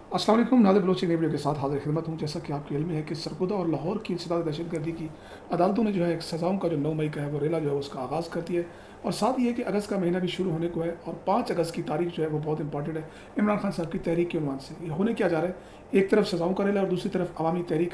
अस्सलाम वालेकुम। नादिर बलोच नई वीडियो के साथ हाजिर खिदमत हूँ। जैसा कि आपके इल्म है कि सरगोदा और लाहौर की इंसदाद दहशतगर्दी की अदालतों ने जो है एक सज़ाओं का जो 9 मई का है वो रेला जो है उसका आगाज़ कर दिया है। और साथ ही है कि अगस्त का महीना भी शुरू होने को है और 5 अगस्त की तारीख जो है वो बहुत इंपॉर्टेंट है इमरान खान साहब की तहरीक के उन्वान से। ये होने क्या जा रहा है, एक तरफ सज़ाओं का रेला और दूसरी तरफ अवामी तहरीक,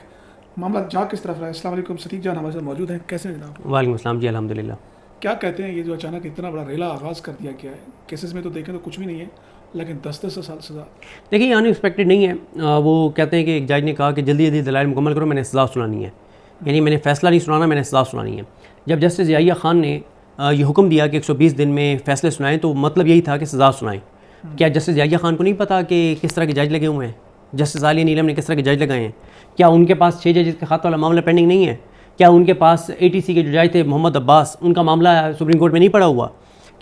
मामला जा किस तरफ रहा है। अस्सलाम वालेकुम, सतीक जान हमारे साथ मौजूद हैं। कैसे हैं जनाब? वालेकुम अस्सलाम जी, अल्हम्दुलिल्लाह। क्या कहते हैं, ये जो अचानक इतना बड़ा रेला आगाज़ कर दिया गया है, केसेस में तो देखें तो कुछ भी नहीं है, लेकिन 10-10 साल सज़ा। देखिए, ये अनएक्सपेक्टेड नहीं है। वो कहते हैं कि एक जज ने कहा कि जल्दी जल्दी दलाइल मुकम्मल करो, मैंने सज़ा सुनानी है। यानी मैंने फ़ैसला नहीं सुनाना, मैंने सज़ा सुनानी है। जब जस्टिस याहिया खान ने ये हुक्म दिया कि 120 दिन में फ़ैसले सुनाएं, तो मतलब यही था कि सज़ा सुनाएं। क्या जस्टिस याहिया खान को नहीं पता कि किस तरह के जज लगे हुए हैं? जस्टिस आलिया नीलम ने किस तरह के जज लगाए हैं? क्या उनके पास 6 जजेस के खाते वाला मामला पेंडिंग नहीं है? क्या उनके पास ATC के जो जज थे मोहम्मद अब्बास, उनका मामला सुप्रीम कोर्ट में नहीं पड़ा हुआ?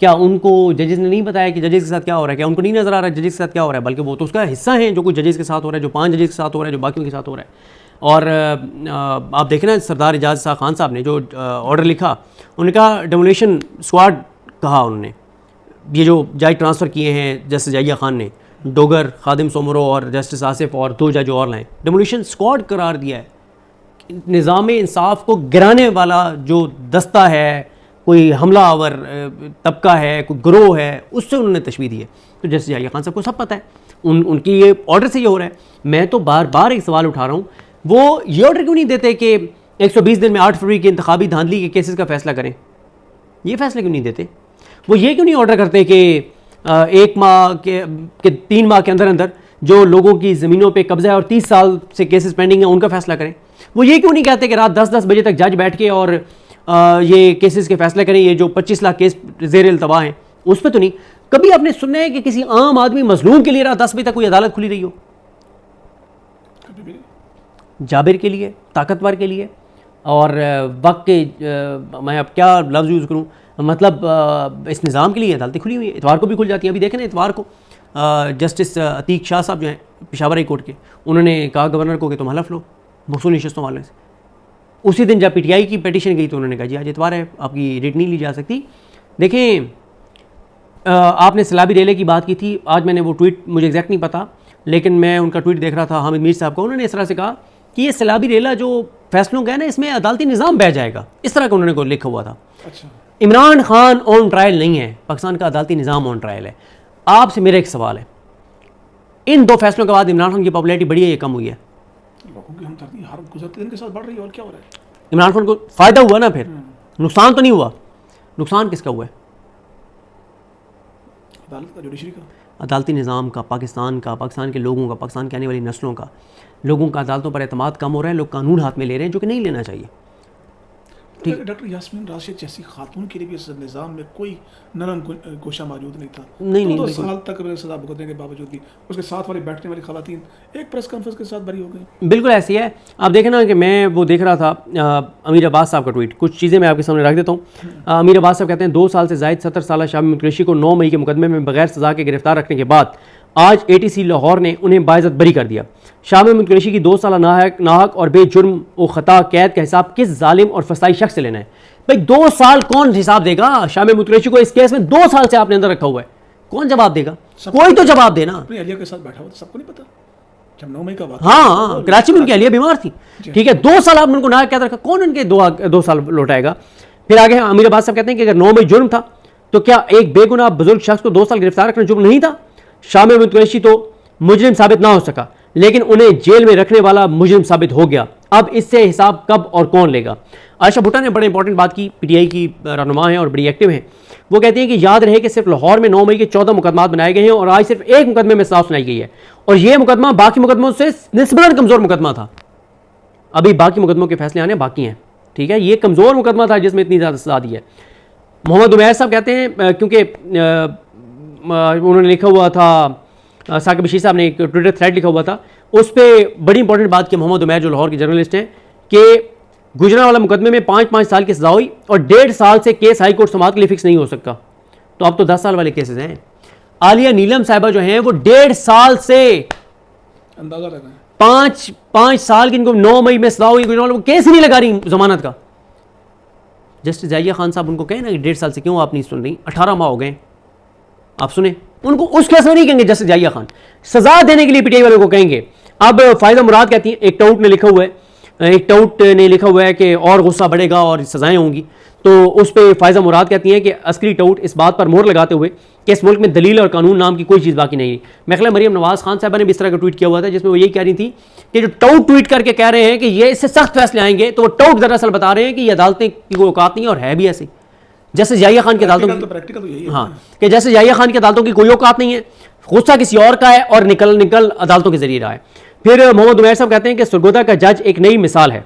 क्या उनको जजेस ने नहीं बताया कि जजेस के साथ क्या हो रहा है? क्या उनको नहीं नज़र आ रहा है जजेस के साथ क्या हो रहा है? बल्कि वो तो उसका हिस्सा है, जो कुछ जजेस के साथ हो रहा है, जो 5 जजेस के साथ हो रहा है, जो बाकियों के साथ हो रहा है। और आप देखें ना, सरदार एजाज शाह खान साहब ने जो ऑर्डर लिखा, उनका डेमोलिशन स्क्वाड कहा उन्होंने। ये जो जज ट्रांसफ़र किए हैं जस्टिस याहिया खान ने, डोगर, खादिम सोमरो और जस्टिस आसिफ और 2 जज और लाएँ, डेमोलिशन स्क्वाड करार दिया है। निज़ाम इंसाफ को गिराने वाला जो दस्ता है, कोई हमला आवर तबका है, कोई ग्रोह है, उससे उन्होंने तशबीह दी है। तो जस्टिस याहिया खान साहब को सब पता है, उनकी ये ऑर्डर से ये हो रहा है। मैं तो बार बार एक सवाल उठा रहा हूँ, वो ये ऑर्डर क्यों नहीं देते कि 120 दिन में 8 फरवरी की इंतखाबी धांधली के केसेस का फैसला करें? ये फैसला क्यों नहीं देते? वो ये क्यों नहीं ऑर्डर करते कि 1 माह के 3 माह के अंदर अंदर जो लोगों की ज़मीनों पे कब्जा है और 30 साल से केसेस पेंडिंग है उनका फैसला करें? वो ये क्यों नहीं कहते कि रात 10-10 बजे तक जज बैठ के और ये केसेस के फैसले करें? ये जो 25 लाख केस ज़ेर इल्तवा हैं उस पर तो नहीं। कभी आपने सुना है कि किसी आम आदमी मजलूम के लिए रात 10 बजे तक कोई अदालत खुली रही हो? जाबिर के लिए, ताकतवर के लिए, और वक्त के मैं अब क्या लफ्ज़ यूज़ करूँ, मतलब इस निज़ाम के लिए अदालतें खुली हुई है। इतवार को भी खुल जाती हैं। अभी देखें ना, इतवार को जस्टिस अतीक शाह साहब जो हैं पेशावर हाई कोर्ट के, उन्होंने कहा गवर्नर को कि तुम हलफ लो मखसूस नशस्तों वाले से। उसी दिन जब PTI की पिटीशन गई तो उन्होंने कहा जी आज इतवार है, आपकी रिट नहीं ली जा सकती। देखें, आपने सलाबी रेले की बात की थी, आज मैंने वो ट्वीट, मुझे एग्जैक्ट नहीं पता, लेकिन मैं उनका ट्वीट देख रहा था हामिद मीर साहब का। उन्होंने इस तरह से कहा कि ये सलाबी रेला जो फैसलों का है ना, इसमें अदालती निज़ाम बह जाएगा, इस तरह का उन्होंने को लिखा हुआ था। अच्छा, इमरान खान ऑन ट्रायल नहीं है, पाकिस्तान का अदालती निज़ाम ऑन ट्रायल है। आपसे मेरा एक सवाल है, इन 2 फैसलों के बाद इमरान खान की पॉपुलैरिटी बढ़ी है या कम हुई है? लोगों की हमदर्दी हर गुजरते दिन के साथ बढ़ रही है, और क्या हो रहा है? इमरान खान को फ़ायदा हुआ ना, फिर नुकसान तो नहीं हुआ। नुकसान किसका हुआ है? अदालत का, जुडिशरी का, अदालती निज़ाम का, पाकिस्तान का, पाकिस्तान के लोगों का, पाकिस्तान की आने वाली नस्लों का। लोगों का अदालतों पर एतमाद कम हो रहा है, लोग कानून हाथ में ले रहे हैं जो कि नहीं लेना चाहिए। ठीक। डॉक्टर यास्मीन राशिद जैसी खातून के लिए भी इस निज़ाम में कोई नरम गोशा मौजूद नहीं था। नहीं, 2 साल तक सजा भुगतने के बावजूद भी उसके साथ वाली बैठने वाली खवातीन एक प्रेस कॉन्फ्रेंस के साथ बरी हो गई। बिल्कुल ऐसी है। आप देखें ना कि मैं वो देख रहा था अमीर अब्बास साहब का ट्वीट, कुछ चीज़ें मैं आपके सामने रख देता हूँ। अमीर अब्बास साहब कहते हैं 2 साल से ज़ायद 70 साल शामी कुरैशी को 9 मई के मुकदमे में बगैर सज़ा के गिरफ्तार रखने के बाद आज ATC लाहौर ने उन्हें बाइज़्ज़त बरी कर दिया। शामी कुरैशी की 2 साल नाहक और बेजुर्म व ख़ता कैद का हिसाब किस जालिम और फसाई शख्स से लेना है? भाई 2 साल कौन हिसाब देगा? शामी कुरैशी को इस केस में 2 साल से आपने अंदर रखा हुआ है, कौन जवाब देगा? कोई तो जवाब देना। अपनी अलिया के साथ बैठा हुआ था, सबको नहीं पता जब 9 मई का बात। हाँ, कराची में उनकी अलिया बीमार थी, ठीक है, 2 साल आपने उनको नाहक कैद रखा, कौन उनके 2 साल लौटाएगा? फिर आगे अमीर अब्बास साहब कहते हैं कि अगर 9 मई जुर्म था तो क्या एक बेगुनाह बुजुर्ग शख्स को 2 साल गिरफ्तार रखना जुर्म नहीं था? शामी कुरैशी तो मुजरिम साबित ना हो सका, लेकिन उन्हें जेल में रखने वाला मुजरिम साबित हो गया। अब इससे हिसाब कब और कौन लेगा? आयशा भुट्टा ने बड़े इंपॉर्टेंट बात की, PTI की रहनुमा है और बड़ी एक्टिव हैं। वो कहते हैं कि याद रहे कि सिर्फ लाहौर में 9 मई के 14 मुकदमात बनाए गए हैं और आज सिर्फ एक मुकदमे में सजा सुनाई गई है, और यह मुकदमा बाकी मुकदमों से निस्बतन कमज़ोर मुकदमा था। अभी बाकी मुकदमों के फैसले आने बाकी हैं, ठीक है, ये कमज़ोर मुकदमा था जिसमें इतनी ज़्यादा सजा दी है। मोहम्मद उमैर साहब कहते हैं, क्योंकि उन्होंने लिखा हुआ था, साकिब बशीर साहब ने एक ट्विटर थ्रेड लिखा हुआ था, उस पर बड़ी इंपॉर्टेंट बात की मोहम्मद उमैर जो लाहौर के जर्नलिस्ट हैं, कि गुजरांवाला मुकदमे में 5-5 साल की सजा हुई और 1.5 साल से केस हाई कोर्ट समाअत के लिए फिक्स नहीं हो सकता। तो अब तो 10 साल वाले केसेस हैं। आलिया नीलम साहिबा जो हैं वो 1.5 साल से अंदाजा लगा है, 5 साल की इनको 9 मई में सजा हुई, गुजरांवाला को केस ही नहीं लगा रही जमानत का। जस्टिस याहिया खान साहब उनको कहें ना कि 1.5 साल से क्यों आप नहीं सुन रही, 18 माह हो गए, आप सुने, उनको उस केस में नहीं कहेंगे जस्टिस याहिया खान, सजा देने के लिए पीटीआई वालों को कहेंगे। अब फायदा मुराद कहती है, एक टाउट ने लिखा हुआ है कि और गुस्सा बढ़ेगा और सजाएं होंगी, तो उस पर फायदा मुराद कहती हैं कि अस्करी टाउट इस बात पर मोहर लगाते हुए कि इस मुल्क में दलील और कानून नाम की कोई चीज़ बाकी नहीं है। मेरे ख्याल मरियम नवाज खान साहबा ने भी इस तरह का ट्वीट किया हुआ था जिसमें वो यही कह रही थी कि जो टाउट ट्वीट करके कह रहे हैं कि ये इससे सख्त फैसले आएंगे, तो वो टाउट दरअसल बता रहे हैं कि ये अदालतें की कोई औकात नहीं है, और है भी ऐसी। जैसे याहिया खान की अदालतों की, हाँ, कि जैसे याहिया खान की अदालतों की कोई औकात नहीं है, गुस्सा किसी और का है और निकल अदालतों के जरिए रहा है। फिर मोहम्मद उमैर साहब कहते हैं कि सरगोदा का जज एक नई मिसाल है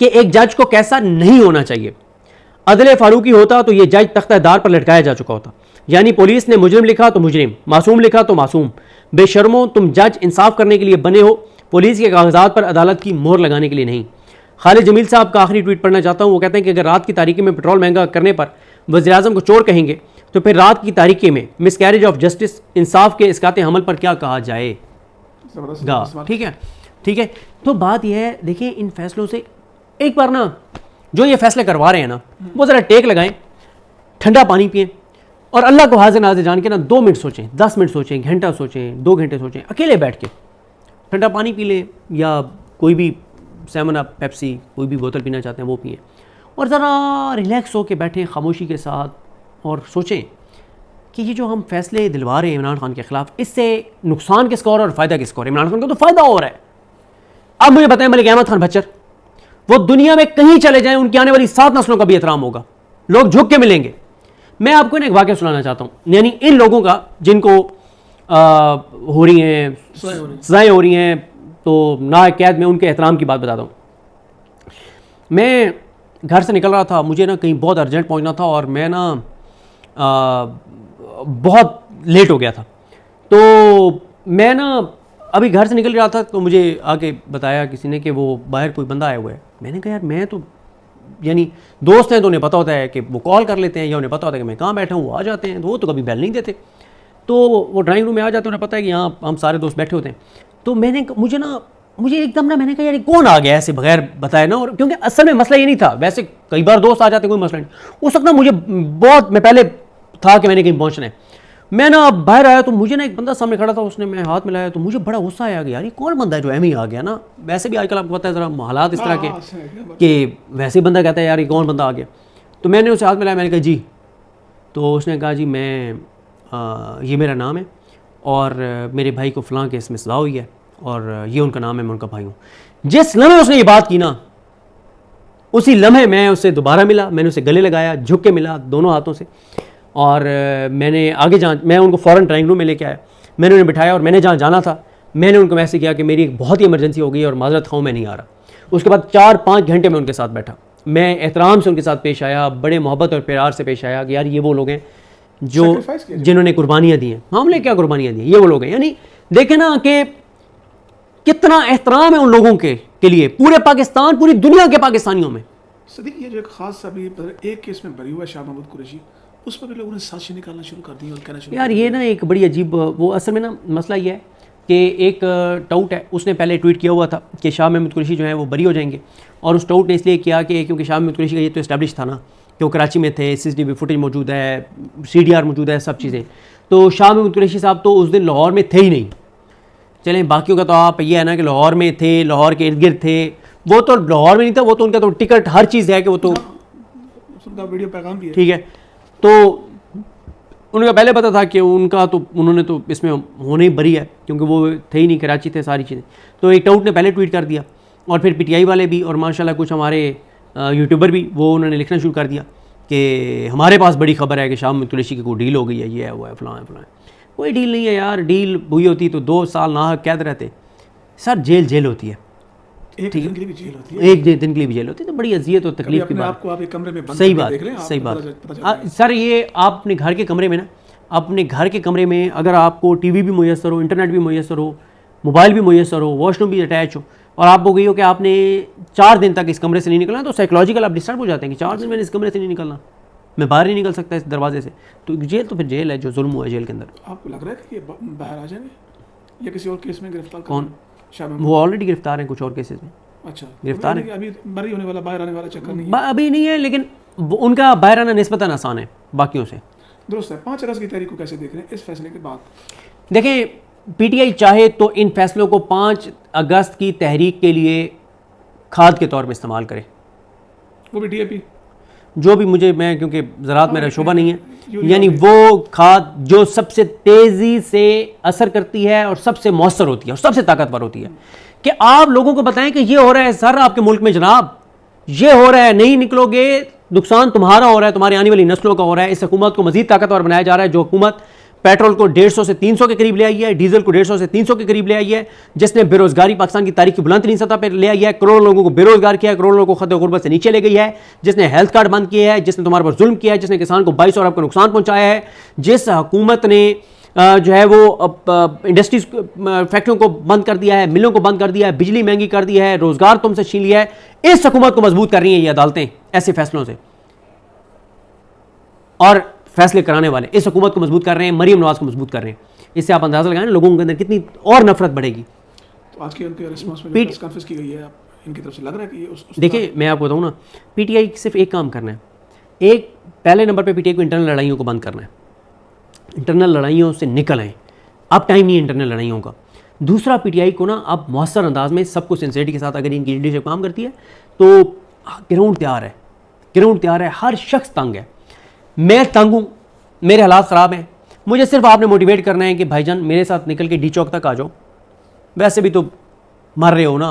कि एक जज को कैसा नहीं होना चाहिए। अदले फारूकी होता तो ये जज तख्तादार पर लटकाया जा चुका होता। यानी पुलिस ने मुजरिम लिखा तो मुजरिम, मासूम लिखा तो मासूम। बेशर्मो, तुम जज इंसाफ करने के लिए बने हो, पुलिस के कागजात पर अदालत की मोहर लगाने के लिए नहीं। खालिद जमील साहब का आखिरी ट्वीट पढ़ना चाहता हूँ। वो कहते हैं कि अगर रात की तारीकी में पेट्रोल महंगा करने पर वज़ीर-ए-आज़म को चोर कहेंगे तो फिर रात की तारीकी में मिसकैरेज ऑफ जस्टिस, इंसाफ के इसकाते अमल पर क्या कहा जाएगा? ठीक है। तो बात यह है, देखिए इन फैसलों से एक बार ना जो ये फैसले करवा रहे हैं ना, वो ज़रा टेक लगाएं, ठंडा पानी पिएं और अल्लाह को हाजिर नाज़िर जान के ना 2 मिनट सोचें, 10 मिनट सोचें, घंटा सोचें, 2 घंटे सोचें, अकेले बैठ के ठंडा पानी पी लें या कोई भी सेवन अप, पेप्सी, कोई भी बोतल पीना चाहते हैं वो पिएं और ज़रा रिलैक्स हो के बैठें खामोशी के साथ और सोचें कि ये जो हम फैसले दिलवा रहे हैं इमरान खान के ख़िलाफ़, इससे नुकसान किसका और फ़ायदा किसका? और इमरान खान को तो फ़ायदा हो रहा है। अब मुझे बताएं, मलिक अहमद खान भच्चर, वो दुनिया में कहीं चले जाएं, उनकी आने वाली 7 नस्लों का भी एहतराम होगा, लोग झुक के मिलेंगे। मैं आपको एक वाक़या सुनाना चाहता हूँ, यानी इन लोगों का जिनको हो रही हैं सज़ाएँ हो रही हैं तो ना कैद में, उनके एहतराम की बात बताता हूँ। मैं घर से निकल रहा था, मुझे ना कहीं बहुत अर्जेंट पहुँचना था और मैं ना बहुत लेट हो गया था। तो मैं ना अभी घर से निकल रहा था तो मुझे आके बताया किसी ने कि वो बाहर कोई बंदा आया हुआ है। मैंने कहा यार मैं तो, यानी दोस्त हैं तो उन्हें पता होता है कि वो कॉल कर लेते हैं या उन्हें पता होता है कि मैं कहाँ बैठा हूँ, वो आ जाते हैं। तो वो तो कभी बेल नहीं देते, तो वो ड्राइंग रूम में आ जाते हैं, उन्हें पता है कि यहाँ हम सारे दोस्त बैठे होते हैं। तो मुझे एकदम ना मैंने कहा यार कौन आ गया ऐसे बगैर बताए ना, और क्योंकि असल में मसला ये नहीं था, वैसे कई बार दोस्त आ जाते कोई मसला नहीं। उस वक्त ना मुझे बहुत, मैं पहले था कि मैंने कहीं पहुँचना है, मैं ना बाहर आया तो मुझे ना एक बंदा सामने खड़ा था, उसने मैं हाथ मिलाया तो मुझे बड़ा गुस्सा आया कि यार ये कौन बंदा है जो एम ही आ गया ना। वैसे भी आजकल आपको पता है ज़रा हालात इस तरह के कि वैसे ही बंदा कहता है यार ये कौन बंदा आ गया। तो मैंने उसे हाथ मिलाया, मैंने कहा जी। तो उसने कहा जी मैं ये मेरा नाम है और मेरे भाई को फ़लाँ केस में सज़ा हुई है और ये उनका नाम है, मैं उनका भाई हूँ। जिस लम्हे उसने ये बात की ना, उसी लम्हे मैं उससे दोबारा मिला, मैंने उसे गले लगाया, झुक के मिला दोनों हाथों से, और मैंने आगे मैं उनको फ़ौरन ड्राइंग रूम में लेके आया, मैंने उन्हें बिठाया और मैंने जहाँ जाना था मैंने उनको मैसेज किया कि मेरी एक बहुत ही इमरजेंसी हो गई और माजरत खाऊँ मैं नहीं आ रहा। उसके बाद 4-5 घंटे में उनके साथ बैठा, मैं एहतराम से उनके साथ पेश आया, बड़े मोहब्बत और प्यार से पेश आया कि यार ये वो लोग हैं जो जिन्होंने कुर्बानियाँ दी हैं। हमने क्या कुर्बानियाँ दी हैं, ये वो लोग हैं। यानी देखें ना कि कितना एहतराम है उन लोगों के लिए, पूरे पाकिस्तान, पूरी दुनिया के पाकिस्तानियों में। सदीक ये जो एक खास अभी एक केस में बरी हुआ शाह महमूद कुरैशी, उस पर भी लोगों ने साजिशें निकालना शुरू कर दी और कहना शुरू यार ये ना एक बड़ी अजीब, वो असल में ना मसला ये है कि एक टाउट है, उसने पहले ट्वीट किया हुआ था कि शाह महमूद कुरैशी जो है वो बरी हो जाएंगे, और उस टाउट ने इसलिए किया कि क्योंकि शाह महमूद कुरैशी का ये तो इस्टेब्लिश था ना कि वो कराची में थे, CCTV फुटेज मौजूद है, CDR मौजूद है, सब चीज़ें। तो शाह महमूद कुरैशी साहब तो उस दिन लाहौर में थे ही नहीं। चलें बाकियों का तो आप ये है ना कि लाहौर में थे, लाहौर के इर्द गिर्द थे, वो तो लाहौर में नहीं था, वो तो उनका तो टिकट हर चीज़ है कि वो तो वीडियो पैगाम भी है, ठीक है। तो उनका पहले पता था कि उनका तो उन्होंने तो इसमें होने ही बरी है क्योंकि वो थे ही नहीं, कराची थे, सारी चीज़ें। तो एक टाउट ने पहले ट्वीट कर दिया और फिर PTI वाले भी और माशाल्लाह कुछ हमारे यूट्यूबर भी, वो उन्होंने लिखना शुरू कर दिया कि हमारे पास बड़ी खबर है कि शाह महमूद कुरैशी की कोई डील हो गई है, ये है, वो है, फलां है, फलां है। कोई डील नहीं है यार, डील हुई होती तो 2 साल नाहक कैद रहते। सर जेल होती है, एक दिन के लिए भी जेल होती है, एक दिन के लिए भी जेल होती है, तो बड़ी अजियत और तकलीफ की बात। आपको आप एक कमरे में बंद सही करके बात, देख लें, सही बात। सर ये आप अपने घर के कमरे में ना, अपने घर के कमरे में अगर आपको TV भी मुयसर हो, इंटरनेट भी मुयसर हो, मोबाइल भी मुयसर हो, वॉशरूम भी अटैच हो, और आपको गई हो कि आपने 4 दिन तक इस कमरे से नहीं निकलना, तो साइकोलॉजिकल आप डिस्टर्ब हो जाते हैं कि 4 दिन मैंने इस कमरे से नहीं निकलना, मैं बाहर नहीं निकल सकता इस दरवाजे से। तो जेल तो फिर जेल है, जो जुल्म हुआ है जेल के अंदर। आपको लग रहा है कि ये बाहर आ जाएंगे या किसी और केस में गिरफ्तार? कौन? वो ऑलरेडी गिरफ्तार हैं कुछ और केसेस में। अच्छा, गिरफ्तार है, अभी बरी होने वाला, बाहर आने वाला चक्कर नहीं है, अभी नहीं है, लेकिन उनका बाहर आना निस्बतन आसान है बाकियों से। दुरुस्त है। 5 अगस्त की तहरीक को कैसे देख रहे हैं इस फैसले के बाद? देखें, पीटीआई चाहे तो इन फैसलों को 5 अगस्त की तहरीक के लिए खाद के तौर पर इस्तेमाल करे, वो भी डीएपी जो भी मुझे, मैं क्योंकि ज़राअत मेरा शोबा नहीं है, यानी वो खाद जो सबसे तेज़ी से असर करती है और सबसे मौसर होती है और सबसे ताकतवर होती है, कि आप लोगों को बताएं कि ये हो रहा है सर आपके मुल्क में जनाब, ये हो रहा है, नहीं निकलोगे नुकसान तुम्हारा हो रहा है, तुम्हारी आने वाली नस्लों का हो रहा है। इस हुकूमत को मजीद ताकतवर बनाया जा रहा है, जो हुकूमत पेट्रोल को 150 से 300 के करीब ले आई है, डीजल को 150 से 300 के करीब ले आई है, जिसने बेरोजगारी पाकिस्तान की तारीख की बुलंदतरीन सतह पर ले आई है, करोड़ों लोगों को बेरोजगार किया है, करोड़ों लोगों को खतरे गुर्बत से नीचे ले गई है, जिसने हेल्थ कार्ड बंद किए हैं, जिसने तुम्हारे पर जुल्म किया है, जिसने किसान को 22 अरब का नुकसान पहुंचाया है, जिस हुकूमत ने जो है वो इंडस्ट्रीज फैक्ट्रियों को बंद कर दिया है, मिलों को बंद कर दिया है, बिजली महंगी कर दी है, रोजगार तुमसे छीन लिया है, इस हुकूमत को मजबूत कर रही हैं ये अदालतें ऐसे फैसलों से, और फैसले कराने वाले इस हुकूमत को मजबूत कर रहे हैं, मरीम नवाज को मजबूत कर रहे हैं। इससे आप अंदाजा लगाएं लोगों के अंदर कितनी और नफरत बढ़ेगी। तो आज के उनके रिस्पांस में प्रेस कॉन्फ्रेंस की गई है, इनकी तरफ से लग रहा है कि ये देखिए, मैं आपको बताऊं ना, पीटीआई सिर्फ एक काम करना है, एक पहले नंबर पे पीटीआई को इंटरनल लड़ाइयों को बंद करना है, इंटरनल लड़ाइयों से निकल आए, अब टाइम नहीं है इंटरनल लड़ाइयों का। दूसरा, पीटीआई को ना अब मौसर अंदाज में सबको सिंसियरिटी के साथ अगर इनकी लीडरशिप काम करती है तो ग्राउंड तैयार है, ग्राउंड तैयार है, हर शख्स तंग है, मैं तंग हूँ, मेरे हालात ख़राब हैं, मुझे सिर्फ आपने मोटिवेट करना है कि भाईजान मेरे साथ निकल के डी चौक तक आ जाओ, वैसे भी तो मर रहे हो ना,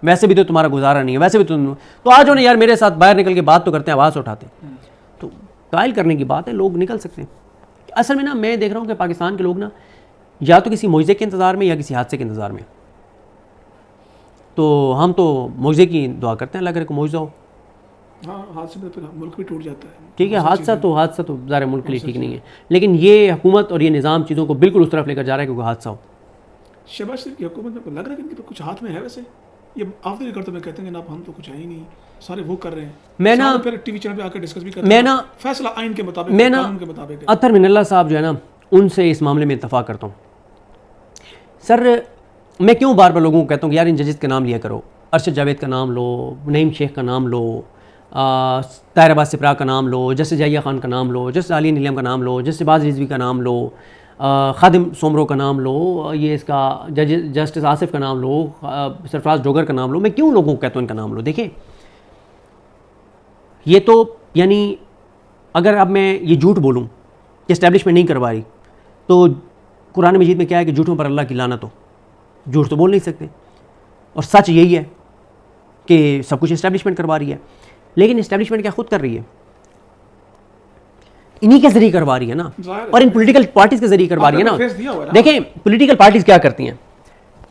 वैसे भी तो तुम्हारा गुजारा नहीं है, वैसे भी तो आ जाओ ना यार मेरे साथ, बाहर निकल के बात तो करते हैं, आवाज़ उठाते हैं, तो कायल करने की बात है, लोग निकल सकते हैं। असल में ना मैं देख रहा हूँ कि पाकिस्तान के लोग ना या तो किसी मुआवजे के इंतज़ार में या किसी हादसे के इंतज़ार में, तो हम तो मुआवजे की दुआ करते हैं, अल्लाह करे को मुआवजा हो। हाँ, हादसे में तो मुल्क भी टूट जाता है, ठीक है, हादसा तो ज़ाहिर मुल्क के लिए ठीक नहीं है, लेकिन ये हुकूमत और ये निज़ाम चीज़ों को बिल्कुल उस तरफ लेकर जा रहा है क्योंकि हादसा हो। शहबाज शरीफ की हुकूमत में लग रहा है कि इनके कुछ हाथ में है, वैसे ये ऑफ द रिकॉर्ड तो मैं कहते हैं ना, हम तो कुछ है ही नहीं, सारे वो कर रहे हैं, मैं ना फिर टीवी चैनल पे आकर डिस्कस भी कर रहे मैं हैं, ना फैसला आइन के मुताबिक, मैं ना कानून के मुताबिक। अतर मिनल्ला साहब जो है ना, उनसे इस मामले में इत्तफाक करता हूँ। सर मैं क्यों बार बार लोगों को कहता हूँ कि यार इन जजेस का नाम लिया करो, अरशद जावेद का नाम लो, नईम शेख का नाम लो, ताहिर अब्बास सिप्रा का नाम लो, जस्टिस याहिया खान का नाम लो, जस्टिस आलिया नीलम का नाम लो, जस्टिस बाज़ रिजवी का नाम लो, खादिम सोमरो का नाम लो, ये इसका जस्टिस आसिफ का नाम लो, सरफराज डोगर का नाम लो। मैं क्यों लोगों को कहता हूँ इनका नाम लो? देखिए, ये तो यानी अगर अब मैं ये झूठ बोलूँ कि इस्टेब्लिशमेंट नहीं करवा रही, तो कुरान मजीद में क्या है कि झूठों पर अल्लाह की लानत हो, झूठ तो बोल नहीं सकते, और सच यही है कि सब कुछ इस्टेब्लिशमेंट करवा रही है, लेकिन इस्टेब्लिशमेंट क्या खुद कर रही है? इन्हीं के जरिए करवा रही है ना, और इन पॉलिटिकल पार्टीज के जरिए करवा रही है ना। देखें, पॉलिटिकल पार्टीज क्या करती हैं,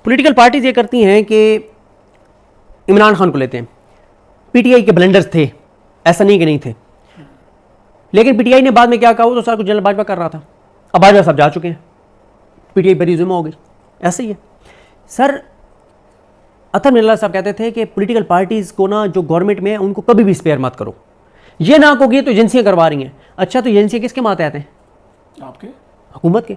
पॉलिटिकल पार्टीज ये करती हैं कि इमरान खान को लेते हैं, पीटीआई के ब्लेंडर्स थे, ऐसा नहीं कि नहीं थे, लेकिन पीटीआई ने बाद में क्या कहा, वो तो सारा कुछ जनरल भाजपा कर रहा था, अब भाजपा सब जा चुके हैं, पीटीआई पर रिज्यूम हो गई, ऐसे ही है। सर अतर मिनल्ला साहब कहते थे कि पॉलिटिकल पार्टीज़ को ना जो गवर्नमेंट में है उनको कभी भी स्पेयर मत करो, ये ना कहोगे तो एजेंसियाँ करवा रही हैं। अच्छा, तो एजेंसियाँ किसके माते आते हैं? आपके, हुकूमत के।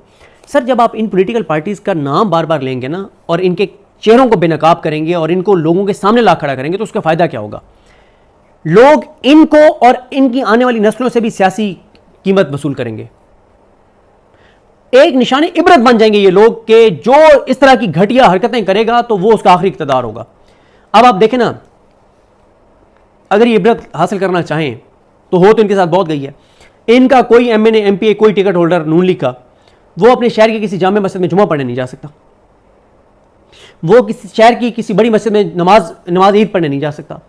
सर जब आप इन पॉलिटिकल पार्टीज़ का नाम बार बार लेंगे ना और इनके चेहरों को बेनकाब करेंगे और इनको लोगों के सामने ला खड़ा करेंगे, तो उसका फ़ायदा क्या होगा? लोग इनको और इनकी आने वाली नस्लों से भी सियासी कीमत वसूल करेंगे, एक निशानी इबरत बन जाएंगे ये लोग कि जो इस तरह की घटिया हरकतें करेगा तो वो उसका आखिरी इक़्तिदार होगा। अब आप देखें ना, अगर ये इबरत हासिल करना चाहें तो हो तो इनके साथ बहुत गई है। इनका कोई एमएनए एमपीए कोई टिकट होल्डर नून लीग का, वो अपने शहर की किसी जामे मस्जिद में जुमा पढ़ने नहीं जा सकता, वो किसी शहर की किसी बड़ी मस्जिद में नमाज ईद पढ़ने नहीं जा सकता,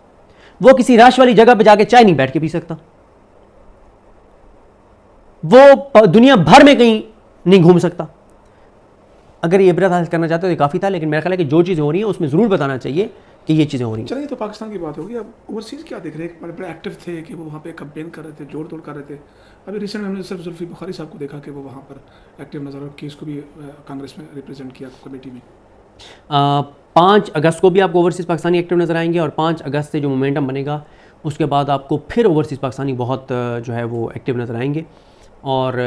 वो किसी राश वाली जगह पर जाके चाय नहीं बैठ के पी सकता, वो दुनिया भर में कहीं नहीं घूम सकता। अगर ये इबरत हासिल करना चाहते तो ये काफ़ी था, लेकिन मेरा ख्याल है कि जो चीज़ें हो रही हैं उसमें ज़रूर बताना चाहिए कि ये चीज़ें हो रही हैं। चलिए, तो पाकिस्तान की बात होगी। अब ओवरसीज़ क्या देख रहे हैं? बड़े बड़े एक्टिव थे कि वो वहाँ पे कैंपेन कर रहे थे, जोड़ तोड़ कर रहे थे। अभी रिसेंट में हमने सिर्फ जुल्फी बुखारी साहब को देखा कि वो वहाँ पर एक्टिव नजर, और केस को भी कांग्रेस में रिप्रेजेंट किया कमेटी में। 5 अगस्त को भी आपको ओवरसीज़ पाकिस्तानी एक्टिव नज़र आएंगे, और 5 अगस्त से जो मोमेंटम बनेगा उसके बाद आपको फिर ओवरसीज़ पाकिस्तानी बहुत जो है वो एक्टिव नज़र आएंगे। और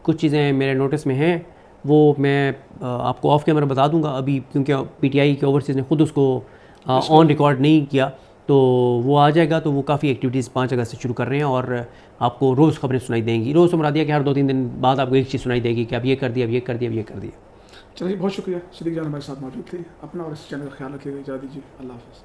कुछ चीज़ें मेरे नोटिस में हैं, वो मैं आपको ऑफ कैमरा बता दूंगा अभी, क्योंकि पीटीआई के ओवरसीज़ ने खुद उसको ऑन रिकॉर्ड नहीं किया, तो वो आ जाएगा, तो वो काफ़ी एक्टिविटीज़ 5 अगस्त से शुरू कर रहे हैं और आपको रोज़ खबरें सुनाई देंगी। रोज़ मुराद है कि हर 2-3 दिन बाद आपको एक चीज़ सुनाई देगी कि अब ये कर दिया, अब ये कर दिया, अब ये कर दिया। चलिए, बहुत शुक्रिया, सिद्दीक जान हमारे साथ मौजूद थे। अपना और इस चैनल का ख्याल रखिएगा। इजाज़त दीजिए, अल्लाह हाफ़िज़।